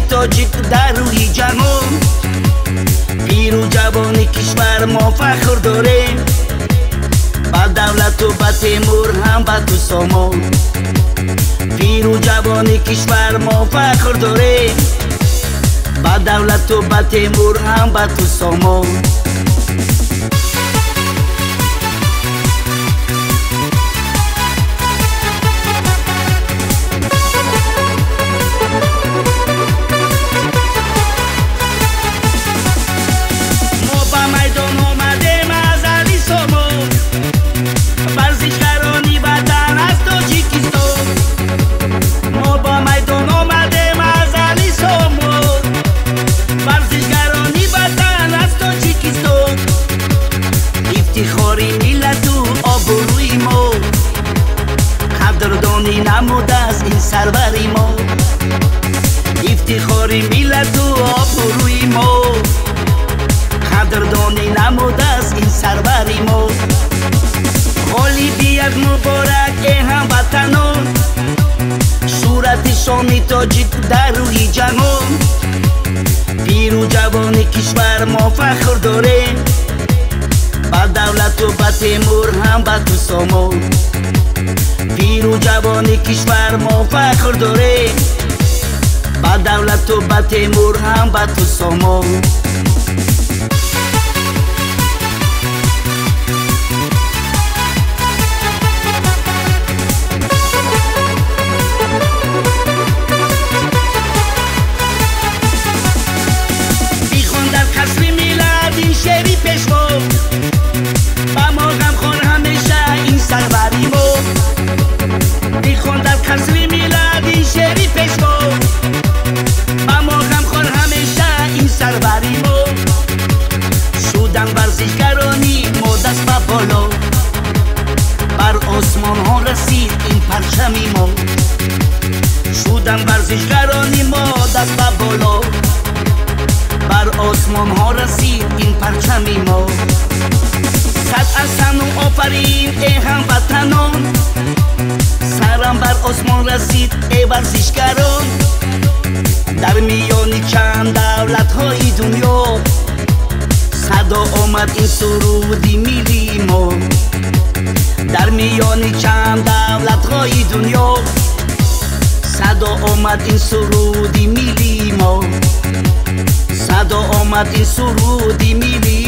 شامی تاجیک در روی جهان، پیر و جوان کشور ما فخر داره، با دولت و با تیمور هم با تو سامان. پیر و جوان کشور ما فخر داره، با دولت و با تیمور هم با تو سامان. افتخاری ملت و آبروی ما، قدردانی نموده از این سروری ما. افتخاری ملت و آبروی ما، قدردانی نموده از این سروری ما. حالی بیاد مبارک ای هموطنان، صورت شامی تاجیک در روی جهان. پیر و جوان کشور ما فخر داره، با دولت و با تیمور هم با تو سامان. پیر و جوان کشور ما فخر داره، با دولت و با تیمور هم با تو سامان. بیخون در قصر میلاد این شعری پیشوا، با ما غمخوار همیشه این سروری ما. بیخون در قصر میلاد این شعری پیشوا، با ما غمخوار همیشه این سروری ما. شدن ورزشگرانی ما دست به بالا، بر آسمان ها رسید این پرچمی ما. شدن ورزشگرانی ما دست به بالا، بر آسمان ها رسید این پرچمی ما. صد احسان و آفرین ای هموطنان، سرم بر آسمان رسید ای ورزشگران. در میان چند دولت های دنیا، صدا آمد این سرودی ملی ما. در میان چند دولت های دنیا، صدا آمد این سرودی ملی ما. صدا آمد این سرودی ملی